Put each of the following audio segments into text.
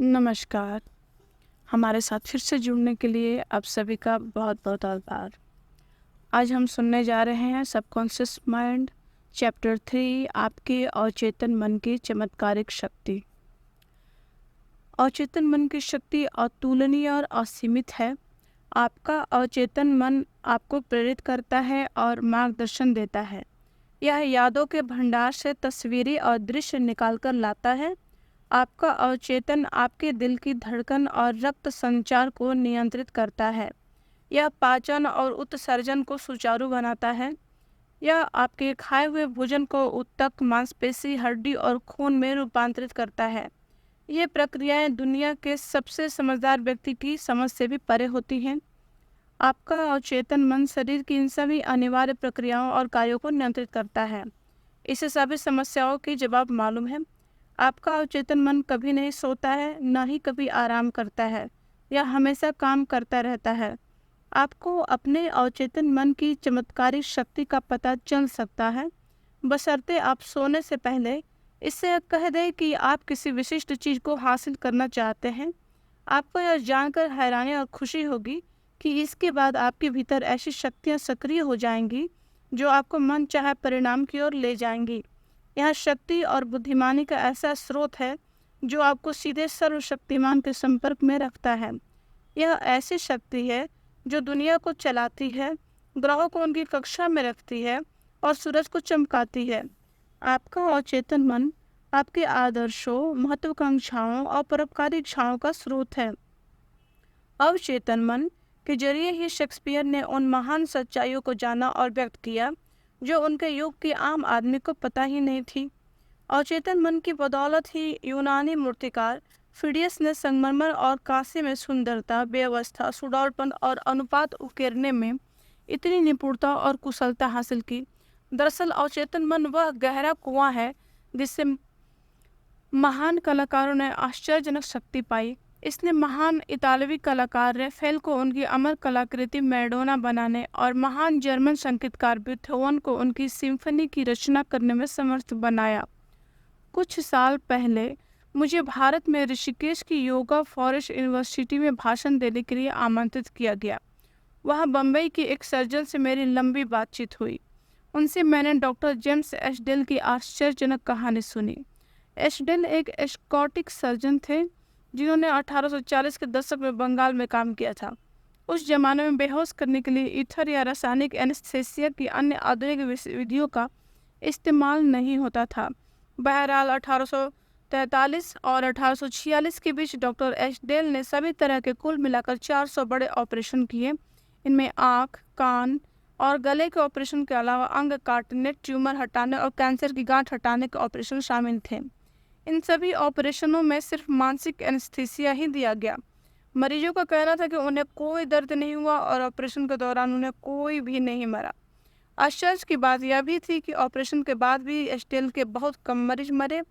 नमस्कार। हमारे साथ फिर से जुड़ने के लिए आप सभी का बहुत-बहुत आभार। आज हम सुनने जा रहे हैं सबकॉन्शियस माइंड चैप्टर 3 आपके अवचेतन मन की चमत्कारिक शक्ति। अवचेतन मन की शक्ति अतुलनीय और असीमित है। आपका अवचेतन मन आपको प्रेरित करता है और मार्गदर्शन देता है। यह यादों के भंडार से तस्वीरें और दृश्य निकाल कर लाता है। आपका अवचेतन आपके दिल की धड़कन और रक्त संचार को नियंत्रित करता है। यह पाचन और उत्सर्जन को सुचारू बनाता है। यह आपके खाए हुए भोजन को ऊतक, मांसपेशी, हड्डी और खून में रूपांतरित करता है। ये प्रक्रियाएं दुनिया के सबसे समझदार व्यक्ति की समझ से भी परे होती हैं। आपका अवचेतन मन शरीर की इन सभी अनिवार्य प्रक्रियाओं और कार्यों को नियंत्रित करता है। इसे सभी समस्याओं के जवाब मालूम है। आपका अवचेतन मन कभी नहीं सोता है, न ही कभी आराम करता है। यह हमेशा काम करता रहता है। आपको अपने अवचेतन मन की चमत्कारिक शक्ति का पता चल सकता है, बशर्ते आप सोने से पहले इससे कह दें कि आप किसी विशिष्ट चीज़ को हासिल करना चाहते हैं। आपको यह जानकर हैरानी और खुशी होगी कि इसके बाद आपके भीतर ऐसी शक्तियाँ सक्रिय हो जाएंगी जो आपको मनचाहे परिणाम की ओर ले जाएंगी। यह शक्ति और बुद्धिमानी का ऐसा स्रोत है जो आपको सीधे सर्वशक्तिमान के संपर्क में रखता है। यह ऐसी शक्ति है जो दुनिया को चलाती है, ग्रहों को उनकी कक्षा में रखती है और सूरज को चमकाती है। आपका अवचेतन मन आपके आदर्शों, महत्वाकांक्षाओं और परोपकारी इच्छाओं का स्रोत है। अवचेतन मन के जरिए ही शेक्सपियर ने उन महान सच्चाइयों को जाना और व्यक्त किया जो उनके युग के आम आदमी को पता ही नहीं थी। अवचेतन मन की बदौलत ही यूनानी मूर्तिकार फिडियस ने संगमरमर और कांसे में सुंदरता, व्यवस्था, सुडौलपन और अनुपात उकेरने में इतनी निपुणता और कुशलता हासिल की। दरअसल अवचेतन मन वह गहरा कुआं है जिससे महान कलाकारों ने आश्चर्यजनक शक्ति पाई। इसने महान इतालवी कलाकार रैफेल को उनकी अमर कलाकृति मैडोना बनाने और महान जर्मन संगीतकार बीथोवन को उनकी सिम्फनी की रचना करने में समर्थ बनाया। कुछ साल पहले मुझे भारत में ऋषिकेश की योगा फॉरेस्ट यूनिवर्सिटी में भाषण देने के लिए आमंत्रित किया गया। वहाँ बम्बई के एक सर्जन से मेरी लंबी बातचीत हुई। उनसे मैंने डॉक्टर जेम्स एशडेल की आश्चर्यजनक कहानी सुनी। एशडेल एक स्कॉटिश सर्जन थे जिन्होंने 1840 के दशक में बंगाल में काम किया था। उस जमाने में बेहोश करने के लिए ईथर या रासायनिक एनेस्थीसिया की अन्य आधुनिक विधियों का इस्तेमाल नहीं होता था। बहरहाल 1843 और 1846 के बीच डॉक्टर एशडेल ने सभी तरह के कुल मिलाकर 400 बड़े ऑपरेशन किए। इनमें आँख, कान और गले के ऑपरेशन के अलावा अंग काटने, ट्यूमर हटाने और कैंसर की गांठ हटाने के ऑपरेशन शामिल थे। इन सभी ऑपरेशनों में सिर्फ मानसिक एनेस्थीसिया ही दिया गया। मरीजों का कहना था कि उन्हें कोई दर्द नहीं हुआ और ऑपरेशन के दौरान उन्हें कोई भी नहीं मरा। आश्चर्य की बात यह भी थी कि ऑपरेशन के बाद भी एस्टेल के बहुत कम मरीज मरे।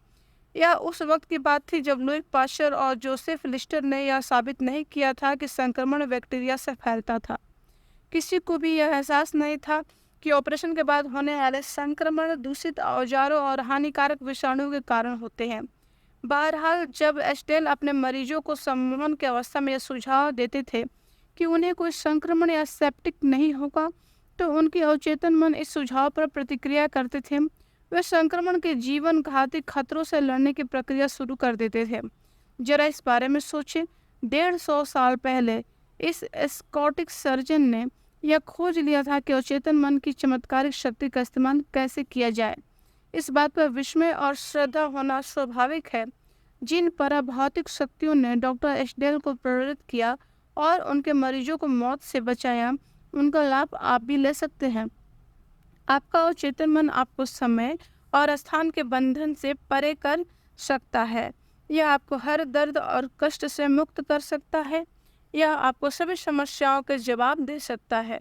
यह उस वक्त की बात थी जब लुई पाश्चर और जोसेफ लिस्टर ने यह साबित नहीं किया था कि संक्रमण बैक्टीरिया से फैलता था। किसी को भी यह एहसास नहीं था कि ऑपरेशन के बाद होने वाले संक्रमण दूषित औजारों और हानिकारक विषाणुओं के कारण होते हैं। बहरहाल जब एस्टेल अपने मरीजों को संक्रमण की अवस्था में यह सुझाव देते थे कि उन्हें कोई संक्रमण या सेप्टिक नहीं होगा, तो उनके अवचेतन मन इस सुझाव पर प्रतिक्रिया करते थे। वे संक्रमण के जीवन घाती खतरों से लड़ने की प्रक्रिया शुरू कर देते थे। जरा इस बारे में सोचें, 150 साल पहले इस स्कॉटिश सर्जन ने यह खोज लिया था कि अवचेतन मन की चमत्कारिक शक्ति का इस्तेमाल कैसे किया जाए। इस बात पर विस्मय और श्रद्धा होना स्वाभाविक है। जिन पराभौतिक शक्तियों ने डॉक्टर एशडेल को प्रेरित किया और उनके मरीजों को मौत से बचाया, उनका लाभ आप भी ले सकते हैं। आपका अवचेतन मन आपको समय और स्थान के बंधन से परे कर सकता है। यह आपको हर दर्द और कष्ट से मुक्त कर सकता है। यह आपको सभी समस्याओं के जवाब दे सकता है,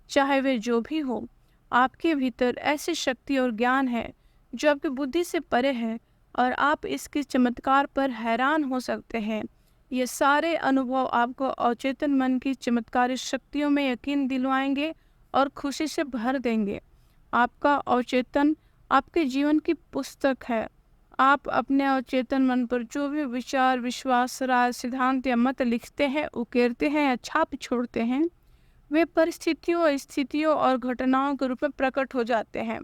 चाहे वे जो भी हो। आपके भीतर ऐसी शक्ति और ज्ञान है जो आपकी बुद्धि से परे है और आप इसके चमत्कार पर हैरान हो सकते हैं। ये सारे अनुभव आपको अवचेतन मन की चमत्कारी शक्तियों में यकीन दिलवाएंगे और खुशी से भर देंगे। आपका अवचेतन आपके जीवन की पुस्तक है। आप अपने अवचेतन मन पर जो भी विचार, विश्वास, राय, सिद्धांत या मत लिखते हैं, उकेरते हैं या छाप छोड़ते हैं, वे परिस्थितियों, स्थितियों और घटनाओं के रूप में प्रकट हो जाते हैं।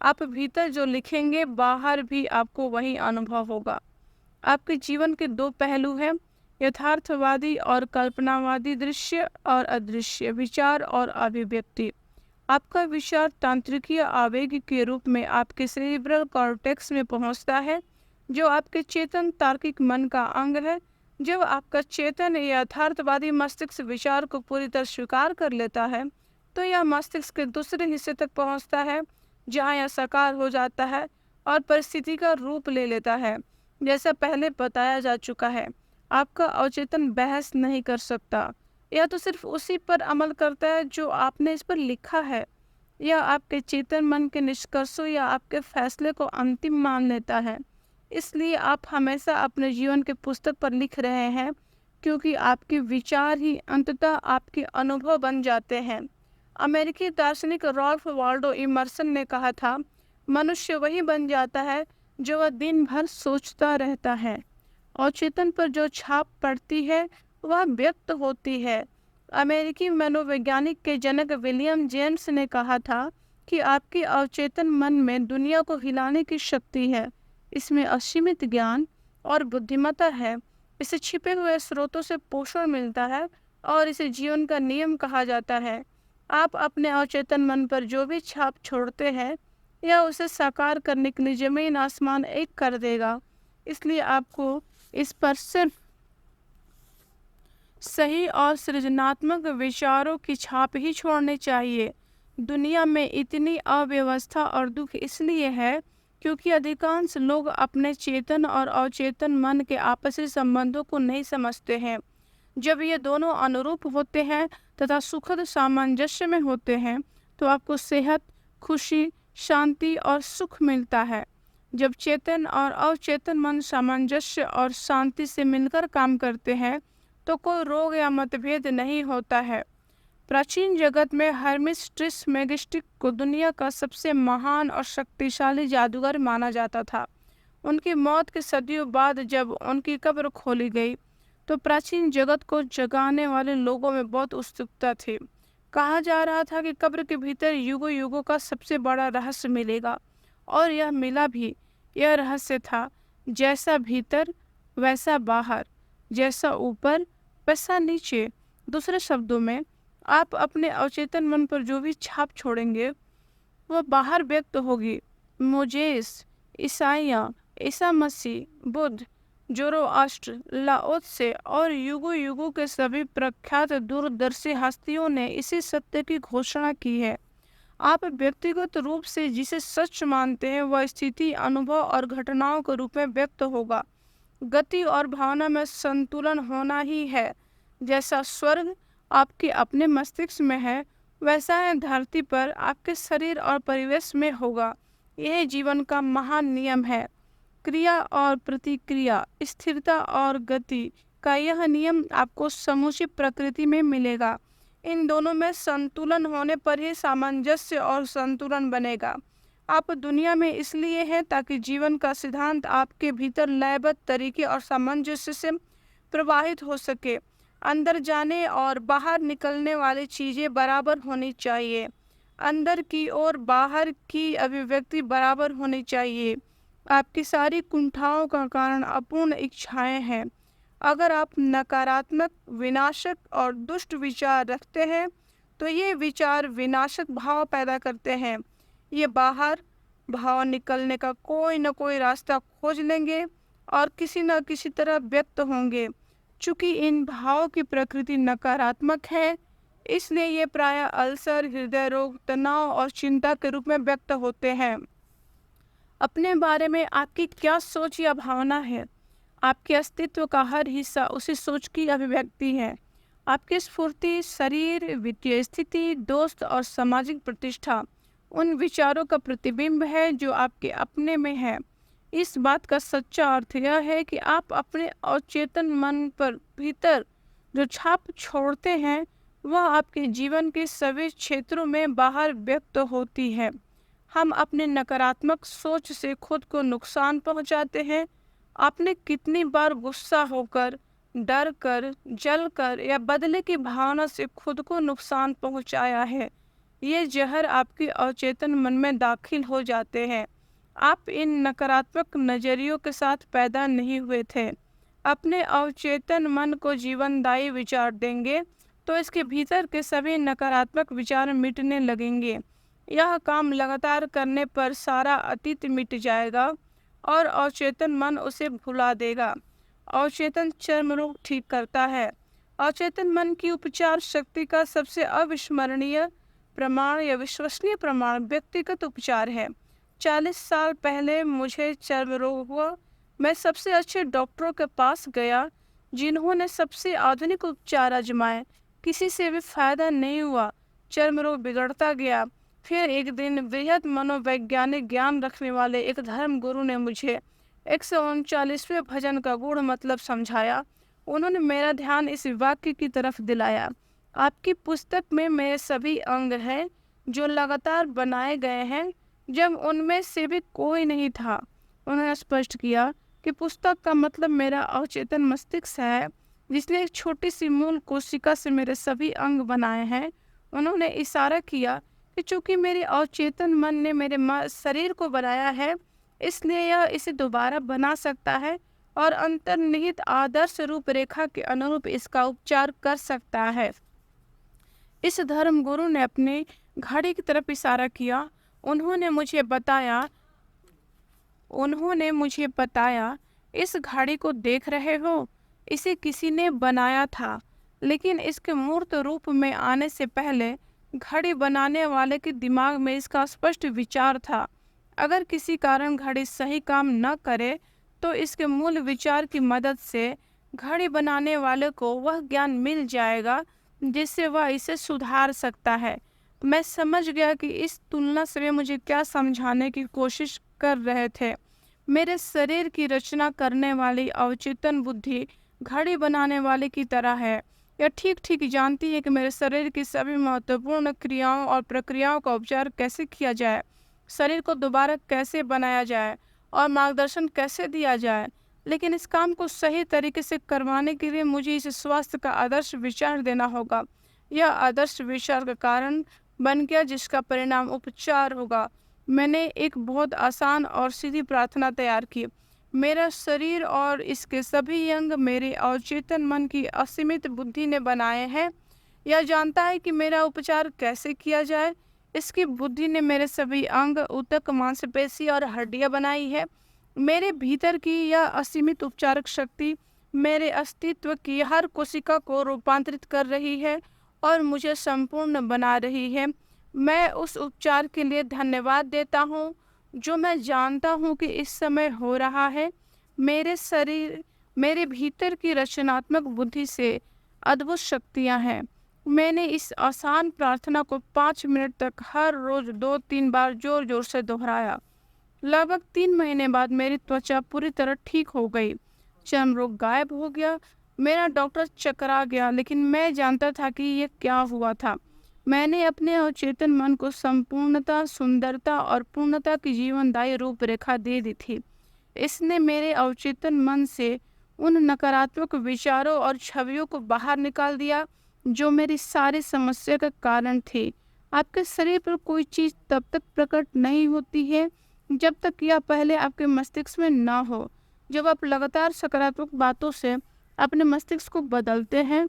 आप भीतर जो लिखेंगे, बाहर भी आपको वही अनुभव होगा। आपके जीवन के दो पहलू हैं, यथार्थवादी और कल्पनावादी, दृश्य और अदृश्य, विचार और अभिव्यक्ति। आपका विचार तांत्रिकीय आवेग के रूप में आपके सेरिब्रल कॉर्टेक्स में पहुंचता है, जो आपके चेतन तार्किक मन का अंग है। जब आपका चेतन या यथार्थवादी मस्तिष्क विचार को पूरी तरह स्वीकार कर लेता है, तो यह मस्तिष्क के दूसरे हिस्से तक पहुंचता है, जहां यह साकार हो जाता है और परिस्थिति का रूप ले लेता है। जैसा पहले बताया जा चुका है, आपका अवचेतन बहस नहीं कर सकता, यह तो सिर्फ उसी पर अमल करता है जो आपने इस पर लिखा है। यह आपके चेतन मन के निष्कर्षों या आपके फैसले को अंतिम मान लेता है। इसलिए आप हमेशा अपने जीवन के पुस्तक पर लिख रहे हैं, क्योंकि आपके विचार ही अंततः आपके अनुभव बन जाते हैं। अमेरिकी दार्शनिक रॉल्फ वाल्डो इमर्सन ने कहा था, मनुष्य वही बन जाता है जो वह दिन भर सोचता रहता है। अवचेतन पर जो छाप पड़ती है वह व्यक्त होती है। अमेरिकी मनोवैज्ञानिक के जनक विलियम जेम्स ने कहा था कि आपके अवचेतन मन में दुनिया को हिलाने की शक्ति है। इसमें असीमित ज्ञान और बुद्धिमत्ता है। इसे छिपे हुए स्रोतों से पोषण मिलता है और इसे जीवन का नियम कहा जाता है। आप अपने अवचेतन मन पर जो भी छाप छोड़ते हैं, यह उसे साकार करने के लिए जमीन आसमान एक कर देगा। इसलिए आपको इस पर सिर्फ सही और सृजनात्मक विचारों की छाप ही छोड़नी चाहिए। दुनिया में इतनी अव्यवस्था और दुख इसलिए है क्योंकि अधिकांश लोग अपने चेतन और अवचेतन मन के आपसी संबंधों को नहीं समझते हैं। जब ये दोनों अनुरूप होते हैं तथा सुखद सामंजस्य में होते हैं, तो आपको सेहत, खुशी, शांति और सुख मिलता है। जब चेतन और अवचेतन मन सामंजस्य और शांति से मिलकर काम करते हैं, तो कोई रोग या मतभेद नहीं होता है। प्राचीन जगत में हर्मिस ट्रिसमेगिस्टिक को दुनिया का सबसे महान और शक्तिशाली जादूगर माना जाता था। उनकी मौत के सदियों बाद जब उनकी कब्र खोली गई, तो प्राचीन जगत को जगाने वाले लोगों में बहुत उत्सुकता थी। कहा जा रहा था कि कब्र के भीतर युगों युगों का सबसे बड़ा रहस्य मिलेगा, और यह मिला भी। यह रहस्य था, जैसा भीतर वैसा बाहर, जैसा ऊपर वैसा नीचे। दूसरे शब्दों में, आप अपने अवचेतन मन पर जो भी छाप छोड़ेंगे, वह बाहर व्यक्त होगी। मोजेस, ईसाइया, ईसा मसीह, बुद्ध, जोरोआस्ट्र, लाओत्से और युगों युगों के सभी प्रख्यात दूरदर्शी हस्तियों ने इसी सत्य की घोषणा की है। आप व्यक्तिगत रूप से जिसे सच मानते हैं, वह स्थिति, अनुभव और घटनाओं के रूप में व्यक्त होगा। गति और भावना में संतुलन होना ही है। जैसा स्वर्ग आपके अपने मस्तिष्क में है, वैसा है धरती पर आपके शरीर और परिवेश में होगा। यह जीवन का महान नियम है। क्रिया और प्रतिक्रिया, स्थिरता और गति का यह नियम आपको समूची प्रकृति में मिलेगा। इन दोनों में संतुलन होने पर ही सामंजस्य और संतुलन बनेगा। आप दुनिया में इसलिए हैं ताकि जीवन का सिद्धांत आपके भीतर लयबद्ध तरीके और सामंजस्य से प्रवाहित हो सके। अंदर जाने और बाहर निकलने वाली चीज़ें बराबर होनी चाहिए। अंदर की और बाहर की अभिव्यक्ति बराबर होनी चाहिए। आपकी सारी कुंठाओं का कारण अपूर्ण इच्छाएं हैं। अगर आप नकारात्मक, विनाशक और दुष्ट विचार रखते हैं, तो ये विचार विनाशक भाव पैदा करते हैं। ये बाहर भाव निकलने का कोई न कोई रास्ता खोज लेंगे और किसी न किसी तरह व्यक्त होंगे। चूँकि इन भावों की प्रकृति नकारात्मक है, इसलिए ये प्रायः अल्सर, हृदय रोग, तनाव और चिंता के रूप में व्यक्त होते हैं। अपने बारे में आपकी क्या सोच या भावना है? आपके अस्तित्व का हर हिस्सा उसी सोच की अभिव्यक्ति है। आपकी स्फूर्ति, शरीर, वित्तीय स्थिति, दोस्त और सामाजिक प्रतिष्ठा उन विचारों का प्रतिबिंब है जो आपके अपने में है। इस बात का सच्चा अर्थ यह है कि आप अपने अवचेतन मन पर भीतर जो छाप छोड़ते हैं, वह आपके जीवन के सभी क्षेत्रों में बाहर व्यक्त होती है। हम अपने नकारात्मक सोच से खुद को नुकसान पहुंचाते हैं। आपने कितनी बार गुस्सा होकर, डर कर, जल कर या बदले की भावना से खुद को नुकसान पहुंचाया है? ये जहर आपके अवचेतन मन में दाखिल हो जाते हैं। आप इन नकारात्मक नजरियों के साथ पैदा नहीं हुए थे। अपने अवचेतन मन को जीवनदायी विचार देंगे तो इसके भीतर के सभी नकारात्मक विचार मिटने लगेंगे। यह काम लगातार करने पर सारा अतीत मिट जाएगा और अवचेतन मन उसे भुला देगा। अवचेतन चर्म रोग ठीक करता है। अवचेतन मन की उपचार शक्ति का सबसे अविस्मरणीय प्रमाण या विश्वसनीय प्रमाण व्यक्तिगत उपचार है। 40 साल पहले मुझे चर्म रोग हुआ। मैं सबसे अच्छे डॉक्टरों के पास गया, जिन्होंने सबसे आधुनिक उपचार आजमाए। किसी से भी फायदा नहीं हुआ। चर्म रोग बिगड़ता गया। फिर एक दिन वृहद मनोवैज्ञानिक ज्ञान रखने वाले एक धर्म गुरु ने मुझे 139वें भजन का गूढ़ मतलब समझाया। उन्होंने मेरा ध्यान इस वाक्य की तरफ दिलाया, आपकी पुस्तक में मेरे सभी अंग हैं जो लगातार बनाए गए हैं जब उनमें से भी कोई नहीं था। उन्होंने स्पष्ट किया कि पुस्तक का मतलब मेरा अवचेतन मस्तिष्क है, जिसने एक छोटी सी मूल कोशिका से मेरे सभी अंग बनाए हैं। उन्होंने इशारा किया कि चूंकि मेरे अवचेतन मन ने मेरे शरीर को बनाया है, इसलिए यह इसे दोबारा बना सकता है और अंतर्निहित आदर्श रूपरेखा के अनुरूप इसका उपचार कर सकता है। इस धर्म गुरु ने अपनी घड़ी की तरफ इशारा किया। उन्होंने मुझे बताया, इस घड़ी को देख रहे हो, इसे किसी ने बनाया था, लेकिन इसके मूर्त रूप में आने से पहले घड़ी बनाने वाले के दिमाग में इसका स्पष्ट विचार था। अगर किसी कारण घड़ी सही काम न करे तो इसके मूल विचार की मदद से घड़ी बनाने वाले को वह ज्ञान मिल जाएगा जिससे वह इसे सुधार सकता है। मैं समझ गया कि इस तुलना से वे मुझे क्या समझाने की कोशिश कर रहे थे। मेरे शरीर की रचना करने वाली अवचेतन बुद्धि घड़ी बनाने वाले की तरह है। यह ठीक ठीक जानती है कि मेरे शरीर की सभी महत्वपूर्ण क्रियाओं और प्रक्रियाओं का उपचार कैसे किया जाए, शरीर को दोबारा कैसे बनाया जाए और मार्गदर्शन कैसे दिया जाए। लेकिन इस काम को सही तरीके से करवाने के लिए मुझे इस स्वास्थ्य का आदर्श विचार देना होगा। यह आदर्श विचार का कारण बन गया जिसका परिणाम उपचार होगा। मैंने एक बहुत आसान और सीधी प्रार्थना तैयार की। मेरा शरीर और इसके सभी अंग मेरे अवचेतन मन की असीमित बुद्धि ने बनाए हैं। यह जानता है कि मेरा उपचार कैसे किया जाए। इसकी बुद्धि ने मेरे सभी अंग, ऊतक, मांसपेशी और हड्डियां बनाई है। मेरे भीतर की यह असीमित उपचारक शक्ति मेरे अस्तित्व की हर कोशिका को रूपांतरित कर रही है और मुझे संपूर्ण बना रही है। मैं उस उपचार के लिए धन्यवाद देता हूँ जो मैं जानता हूँ कि इस समय हो रहा है। मेरे भीतर की रचनात्मक बुद्धि से अद्भुत शक्तियाँ हैं। मैंने इस आसान प्रार्थना को 5 मिनट तक हर रोज 2-3 बार जोर जोर से दोहराया। लगभग 3 महीने बाद मेरी त्वचा पूरी तरह ठीक हो गई। चर्म रोग गायब हो गया। मेरा डॉक्टर चकरा गया, लेकिन मैं जानता था कि ये क्या हुआ था। मैंने अपने अवचेतन मन को संपूर्णता, सुंदरता और पूर्णता की जीवनदायी रूपरेखा दे दी थी। इसने मेरे अवचेतन मन से उन नकारात्मक विचारों और छवियों को बाहर निकाल दिया जो मेरी सारी समस्या का कारण थे। आपके शरीर पर कोई चीज़ तब तक प्रकट नहीं होती है जब तक यह पहले आपके मस्तिष्क में ना हो। जब आप लगातार सकारात्मक बातों से अपने मस्तिष्क को बदलते हैं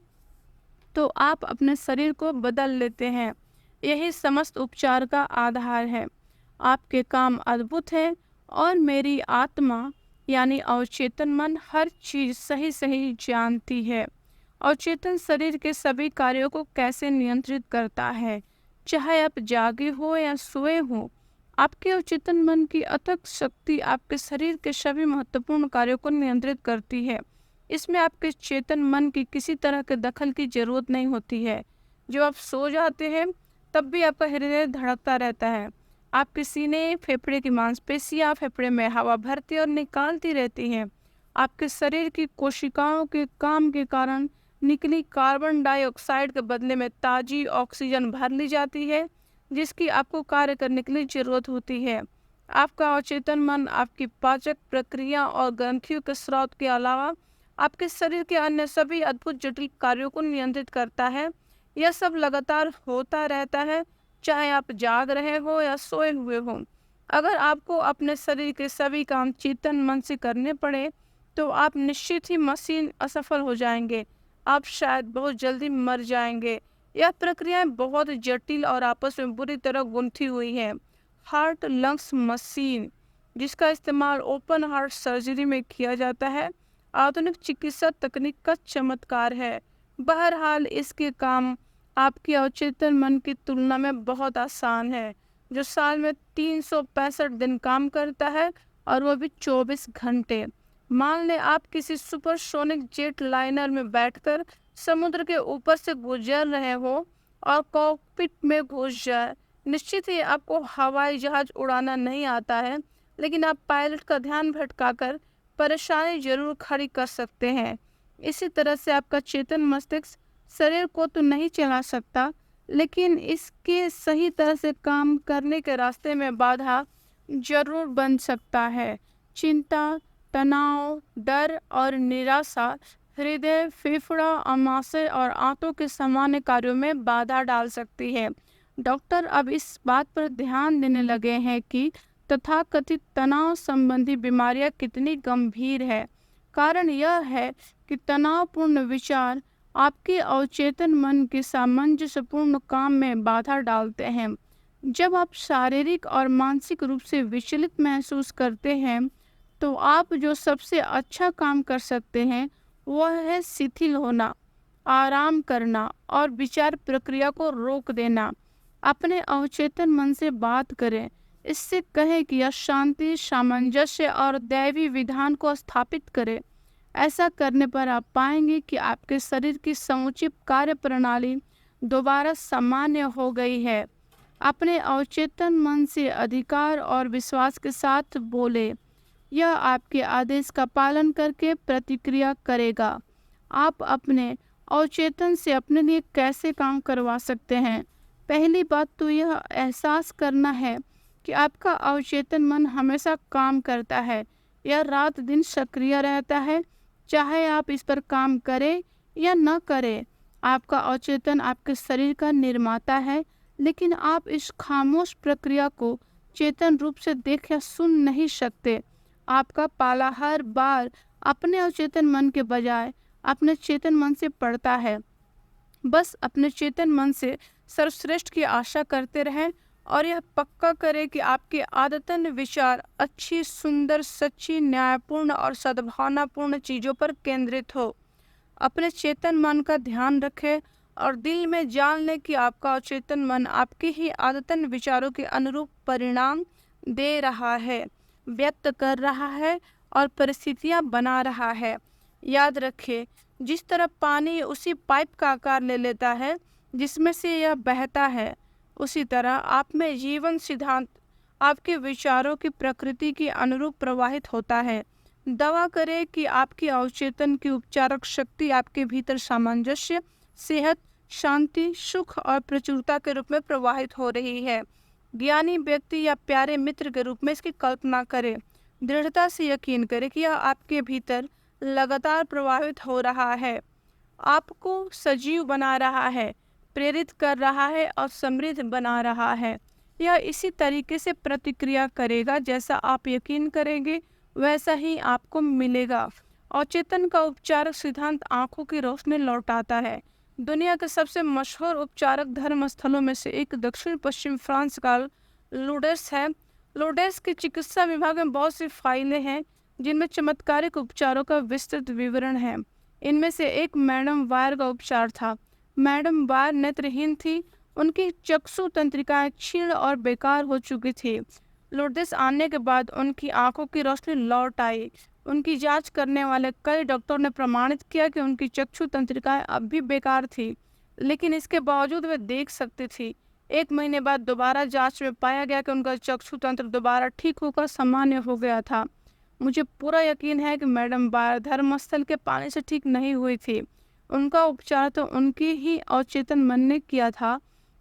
तो आप अपने शरीर को बदल लेते हैं। यही समस्त उपचार का आधार है। आपके काम अद्भुत है और मेरी आत्मा यानी अवचेतन मन हर चीज़ सही सही जानती है। अवचेतन शरीर के सभी कार्यों को कैसे नियंत्रित करता है, चाहे आप जागे हो या सोए हो। आपके अवचेतन मन की अथक शक्ति आपके शरीर के सभी महत्वपूर्ण कार्यों को नियंत्रित करती है। इसमें आपके चेतन मन की किसी तरह के दखल की जरूरत नहीं होती है। जब आप सो जाते हैं तब भी आपका हृदय धड़कता रहता है। आपके सीने, फेफड़े की मांसपेशियां फेफड़े में हवा भरती और निकालती रहती हैं। आपके शरीर की कोशिकाओं के काम के कारण निकली कार्बन डाइऑक्साइड के बदले में ताज़ी ऑक्सीजन भर ली जाती है। जिसकी आपको कार्य करने के लिए जरूरत होती है। आपका अवचेतन मन आपकी पाचक प्रक्रिया और ग्रंथियों के स्रोत के अलावा आपके शरीर के अन्य सभी अद्भुत जटिल कार्यों को नियंत्रित करता है। यह सब लगातार होता रहता है, चाहे आप जाग रहे हो या सोए हुए हो। अगर आपको अपने शरीर के सभी काम चेतन मन से करने पड़े तो आप निश्चित ही मशीन असफल हो जाएंगे। आप शायद बहुत जल्दी मर जाएंगे। यह प्रक्रियाएं बहुत जटिल और आपस में बुरी तरह गुंथी हुई है। हार्ट लंग्स मशीन, जिसका इस्तेमाल ओपन हार्ट सर्जरी में किया जाता है, आधुनिक चिकित्सा तकनीक का चमत्कार है। बहरहाल इसके काम आपके अवचेतन मन की तुलना में बहुत आसान है, जो साल में 365 दिन काम करता है, और वो भी 24 घंटे। मान लें आप किसी सुपरसोनिक जेट लाइनर में बैठकर समुद्र के ऊपर से गुजर रहे हो और कॉकपिट में घुस जाए। निश्चित ही आपको हवाई जहाज उड़ाना नहीं आता है, लेकिन आप पायलट का ध्यान भटकाकर परेशानी जरूर खड़ी कर सकते हैं। इसी तरह से आपका चेतन मस्तिष्क शरीर को तो नहीं चला सकता, लेकिन इसके सही तरह से काम करने के रास्ते में बाधा जरूर बन सकता है। चिंता, तनाव, डर और निराशा हृदय, फेफड़ा, अमाशय और आंतों के सामान्य कार्यों में बाधा डाल सकती है। डॉक्टर अब इस बात पर ध्यान देने लगे हैं कि तथाकथित तनाव संबंधी बीमारियां कितनी गंभीर है। कारण यह है कि तनावपूर्ण विचार आपके अवचेतन मन के सामंजस्यपूर्ण काम में बाधा डालते हैं। जब आप शारीरिक और मानसिक रूप से विचलित महसूस करते हैं तो आप जो सबसे अच्छा काम कर सकते हैं वह है शिथिल होना, आराम करना और विचार प्रक्रिया को रोक देना। अपने अवचेतन मन से बात करें, इससे कहें कि यह शांति, सामंजस्य और दैवी विधान को स्थापित करे। ऐसा करने पर आप पाएंगे कि आपके शरीर की समूची कार्य प्रणाली दोबारा सामान्य हो गई है। अपने अवचेतन मन से अधिकार और विश्वास के साथ बोले। यह आपके आदेश का पालन करके प्रतिक्रिया करेगा। आप अपने अवचेतन से अपने लिए कैसे काम करवा सकते हैं? पहली बात तो यह एहसास करना है कि आपका अवचेतन मन हमेशा काम करता है। यह रात दिन सक्रिय रहता है, चाहे आप इस पर काम करें या न करें। आपका अवचेतन आपके शरीर का निर्माता है, लेकिन आप इस खामोश प्रक्रिया को चेतन रूप से देख या सुन नहीं सकते। आपका पाला हर बार अपने अवचेतन मन के बजाय अपने चेतन मन से पड़ता है। बस अपने चेतन मन से सर्वश्रेष्ठ की आशा करते रहें और यह पक्का करें कि आपके आदतन विचार अच्छी, सुंदर, सच्ची, न्यायपूर्ण और सद्भावनापूर्ण चीज़ों पर केंद्रित हो। अपने चेतन मन का ध्यान रखें और दिल में जान लें कि आपका अचेतन मन आपके ही आदतन विचारों के अनुरूप परिणाम दे रहा है, व्यक्त कर रहा है और परिस्थितियां बना रहा है। याद रखें, जिस तरह पानी उसी पाइप का आकार ले लेता है जिसमें से यह बहता है, उसी तरह आप में जीवन सिद्धांत आपके विचारों की प्रकृति के अनुरूप प्रवाहित होता है। दावा करें कि आपकी अवचेतन की उपचारक शक्ति आपके भीतर सामंजस्य, सेहत, शांति, सुख और प्रचुरता के रूप में प्रवाहित हो रही है। ज्ञानी व्यक्ति या प्यारे मित्र के रूप में इसकी कल्पना करें। दृढ़ता से यकीन करें कि यह आपके भीतर लगातार प्रवाहित हो रहा है, आपको सजीव बना रहा है, प्रेरित कर रहा है और समृद्ध बना रहा है। यह इसी तरीके से प्रतिक्रिया करेगा जैसा आप यकीन करेंगे वैसा ही आपको मिलेगा। अवचेतन का उपचारक सिद्धांत आंखों की रोशनी लौटाता है। दुनिया के सबसे मशहूर उपचारक धर्म स्थलों में से एक दक्षिण पश्चिम फ्रांस का लोर्डेस है। लोर्डेस के चिकित्सा विभाग में बहुत सी फाइलें हैं जिनमें चमत्कारिक उपचारों का विस्तृत विवरण है। इनमें से एक मैडम वायर का उपचार था। मैडम वायर नेत्रहीन थी, उनकी चक्षु तंत्रिकाएं क्षीण और बेकार हो चुकी थी। लोर्डेस आने के बाद उनकी आंखों की रोशनी लौट आई। उनकी जांच करने वाले कई डॉक्टरों ने प्रमाणित किया कि उनकी चक्षु तंत्रिकाएं अब भी बेकार थी, लेकिन इसके बावजूद वे देख सकती थी। 1 महीने बाद दोबारा जांच में पाया गया कि उनका चक्षु तंत्र दोबारा ठीक होकर सामान्य हो गया था। मुझे पूरा यकीन है कि मैडम बायर धर्मस्थल के पानी से ठीक नहीं हुई थी। उनका उपचार तो उनके ही अवचेतन मन ने किया था।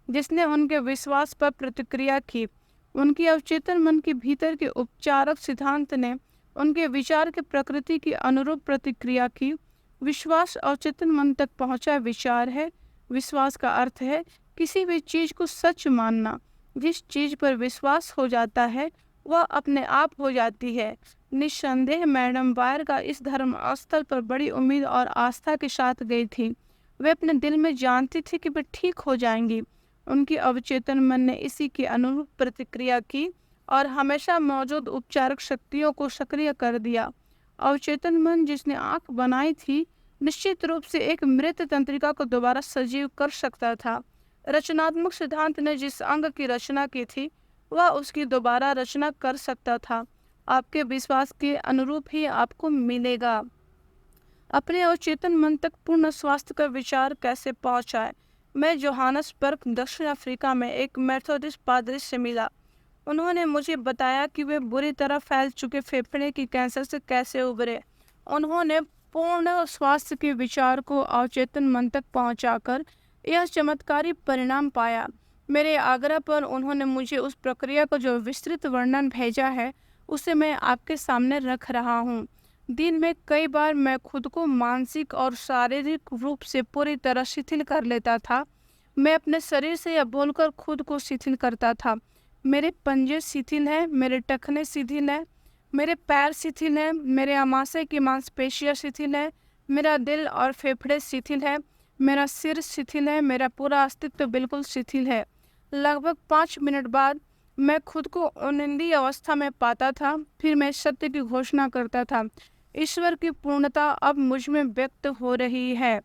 जिसने उनके विश्वास पर प्रतिक्रिया की। उनकी अवचेतन मन के भीतर के उपचारक सिद्धांत ने उनके विचार की प्रकृति के अनुरूप प्रतिक्रिया की। विश्वास अवचेतन मन तक पहुंचा विचार है। विश्वास का अर्थ है किसी भी चीज को सच मानना। जिस चीज पर विश्वास हो जाता है वह अपने आप हो जाती है। निस्संदेह मैडम वायर का इस धर्म स्थल पर बड़ी उम्मीद और आस्था के साथ गई थी। वे अपने दिल में जानती थी कि वे ठीक हो जाएंगी। उनकी अवचेतन मन ने इसी के अनुरूप प्रतिक्रिया की और हमेशा मौजूद उपचारक शक्तियों को सक्रिय कर दिया। अवचेतन मन जिसने आंख बनाई थी निश्चित रूप से एक मृत तंत्रिका को दोबारा सजीव कर सकता था। रचनात्मक सिद्धांत ने जिस अंग की रचना की थी वह उसकी दोबारा रचना कर सकता था। आपके विश्वास के अनुरूप ही आपको मिलेगा। अपने अवचेतन मन तक पूर्ण स्वास्थ्य का विचार कैसे पहुंचाए। मैं जोहानसबर्ग दक्षिण अफ्रीका में एक मेथोडिस्ट पादरी से मिला। उन्होंने मुझे बताया कि वे बुरी तरह फैल चुके फेफड़े की कैंसर से कैसे उबरे। उन्होंने पूर्ण स्वास्थ्य के विचार को अवचेतन मन तक पहुंचाकर यह चमत्कारी परिणाम पाया। मेरे आग्रह पर उन्होंने मुझे उस प्रक्रिया का जो विस्तृत वर्णन भेजा है उसे मैं आपके सामने रख रहा हूँ। दिन में कई बार मैं खुद को मानसिक और शारीरिक रूप से पूरी तरह शिथिल कर लेता था। मैं अपने शरीर से यह बोलकर खुद को शिथिल करता था, मेरे पंजे शिथिल हैं, मेरे टखने शिथिल हैं, मेरे पैर शिथिल हैं, मेरे अमाशय की मांसपेशियां शिथिल हैं, मेरा दिल और फेफड़े शिथिल है, मेरा सिर शिथिल है, मेरा पूरा अस्तित्व बिल्कुल शिथिल है। लगभग 5 मिनट बाद मैं खुद को उन्नंदी अवस्था में पाता था। फिर मैं सत्य की घोषणा करता था, ईश्वर की पूर्णता अब मुझ में व्यक्त हो रही है।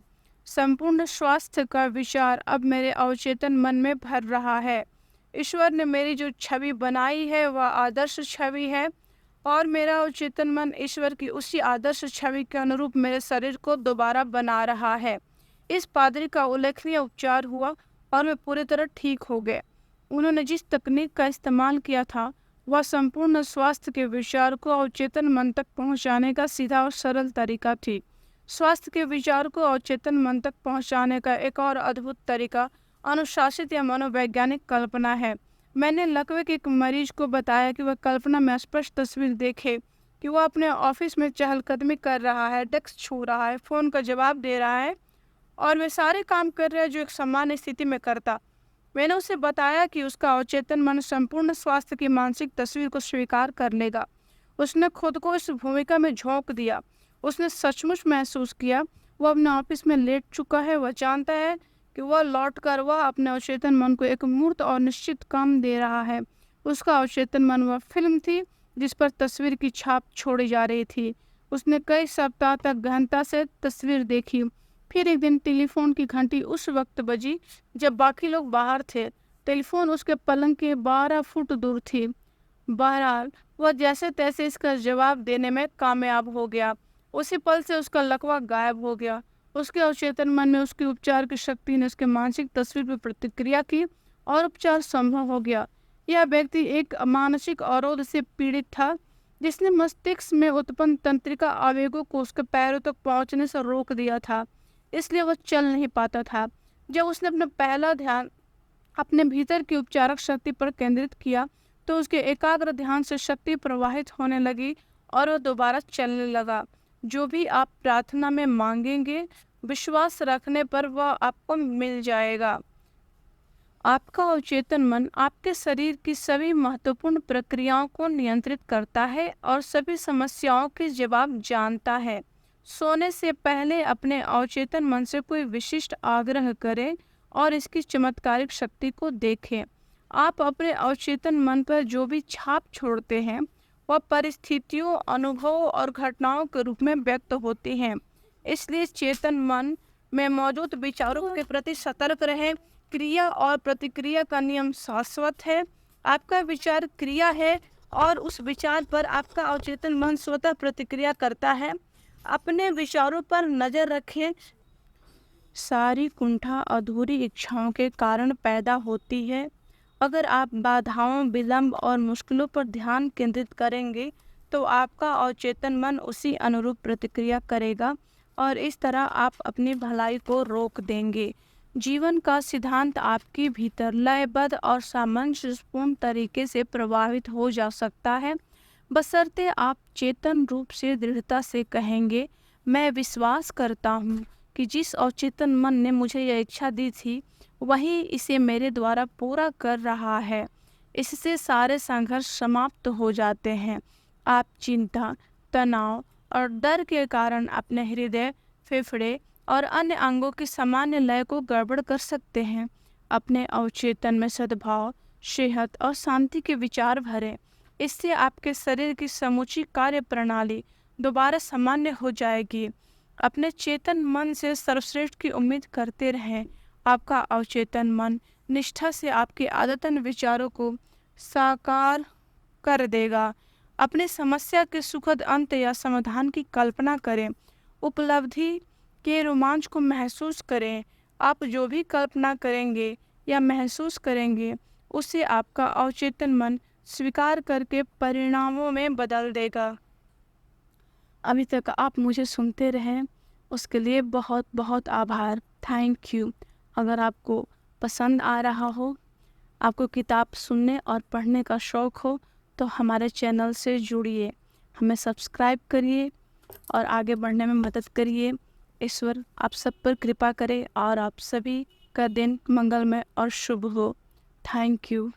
संपूर्ण स्वास्थ्य का विचार अब मेरे अवचेतन मन में भर रहा है। ईश्वर ने मेरी जो छवि बनाई है वह आदर्श छवि है और मेरा अवचेतन मन ईश्वर की उसी आदर्श छवि के अनुरूप मेरे शरीर को दोबारा बना रहा है। इस पादरी का उल्लेखनीय उपचार हुआ और वे पूरी तरह ठीक हो गए। उन्होंने जिस तकनीक का इस्तेमाल किया था वह संपूर्ण स्वास्थ्य के विचार को अवचेतन मन तक पहुंचाने का सीधा और सरल तरीका थी। स्वास्थ्य के विचार को अवचेतन मन तक पहुंचाने का एक और अद्भुत तरीका अनुशासित या मनोवैज्ञानिक कल्पना है। मैंने लकवे के एक मरीज को बताया कि वह कल्पना में स्पष्ट तस्वीर देखे कि वह अपने ऑफिस में चहलकदमी कर रहा है, डेस्क छू रहा है, फ़ोन का जवाब दे रहा है और वे सारे काम कर रहे हैं जो एक सामान्य स्थिति में करता। मैंने उसे बताया कि उसका अवचेतन मन संपूर्ण स्वास्थ्य की मानसिक तस्वीर को स्वीकार कर लेगा। उसने खुद को इस भूमिका में झोंक दिया। उसने सचमुच महसूस किया वह अपने ऑफिस में लेट चुका है। वह जानता है कि वह लौटकर वह अपने अवचेतन मन को एक मूर्त और निश्चित काम दे रहा है। उसका अवचेतन मन वह फिल्म थी जिस पर तस्वीर की छाप छोड़ी जा रही थी। उसने कई सप्ताह तक गहनता से तस्वीर देखी। फिर एक दिन टेलीफोन की घंटी उस वक्त बजी जब बाकी लोग बाहर थे। टेलीफोन उसके पलंग के 12 फुट दूर थी। बहरहाल वह जैसे तैसे इसका जवाब देने में कामयाब हो गया। उसी पल से उसका लकवा गायब हो गया। उसके अवचेतन मन में उसकी उपचार की शक्ति ने उसके मानसिक तस्वीर पर प्रतिक्रिया की और उपचार संभव हो गया। यह व्यक्ति एक मानसिक अवरोध से पीड़ित था जिसने मस्तिष्क में उत्पन्न तंत्रिका आवेगों को उसके पैरों तक पहुंचने से रोक दिया था, इसलिए वह चल नहीं पाता था। जब उसने अपना पहला ध्यान अपने भीतर की उपचारक शक्ति पर केंद्रित किया तो उसके एकाग्र ध्यान से शक्ति प्रवाहित होने लगी और वह दोबारा चलने लगा। जो भी आप प्रार्थना में मांगेंगे विश्वास रखने पर वह आपको मिल जाएगा। आपका अवचेतन मन आपके शरीर की सभी महत्वपूर्ण प्रक्रियाओं को नियंत्रित करता है और सभी समस्याओं के जवाब जानता है। सोने से पहले अपने अवचेतन मन से कोई विशिष्ट आग्रह करें और इसकी चमत्कारिक शक्ति को देखें। आप अपने अवचेतन मन पर जो भी छाप छोड़ते हैं वह परिस्थितियों, अनुभवों और घटनाओं के रूप में व्यक्त होती हैं। इसलिए चेतन मन में मौजूद विचारों के प्रति सतर्क रहें। क्रिया और प्रतिक्रिया का नियम शाश्वत है। आपका विचार क्रिया है और उस विचार पर आपका अवचेतन मन स्वतः प्रतिक्रिया करता है। अपने विचारों पर नजर रखें। सारी कुंठा अधूरी इच्छाओं के कारण पैदा होती है। अगर आप बाधाओं, विलंब और मुश्किलों पर ध्यान केंद्रित करेंगे तो आपका अवचेतन मन उसी अनुरूप प्रतिक्रिया करेगा और इस तरह आप अपनी भलाई को रोक देंगे। जीवन का सिद्धांत आपके भीतर लयबद्ध और सामंजस्यपूर्ण तरीके से प्रभावित हो जा सकता है, बशर्ते आप चेतन रूप से दृढ़ता से कहेंगे, मैं विश्वास करता हूँ कि जिस अवचेतन मन ने मुझे यह इच्छा दी थी वही इसे मेरे द्वारा पूरा कर रहा है। इससे सारे संघर्ष समाप्त हो जाते हैं। आप चिंता, तनाव और डर के कारण अपने हृदय, फेफड़े और अन्य अंगों की सामान्य लय को गड़बड़ कर सकते हैं। अपने अवचेतन में सद्भाव, सेहत और शांति के विचार भरें। इससे आपके शरीर की समूची कार्य प्रणाली दोबारा सामान्य हो जाएगी। अपने चेतन मन से सर्वश्रेष्ठ की उम्मीद करते रहें। आपका अवचेतन मन निष्ठा से आपके आदतन विचारों को साकार कर देगा। अपनी समस्या के सुखद अंत या समाधान की कल्पना करें। उपलब्धि के रोमांच को महसूस करें। आप जो भी कल्पना करेंगे या महसूस करेंगे उसे आपका अवचेतन मन स्वीकार करके परिणामों में बदल देगा। अभी तक आप मुझे सुनते रहें उसके लिए बहुत बहुत आभार। Thank you. अगर आपको पसंद आ रहा हो, आपको किताब सुनने और पढ़ने का शौक़ हो तो हमारे चैनल से जुड़िए, हमें सब्सक्राइब करिए और आगे बढ़ने में मदद करिए। ईश्वर आप सब पर कृपा करे और आप सभी का दिन मंगलमय और शुभ हो। Thank you.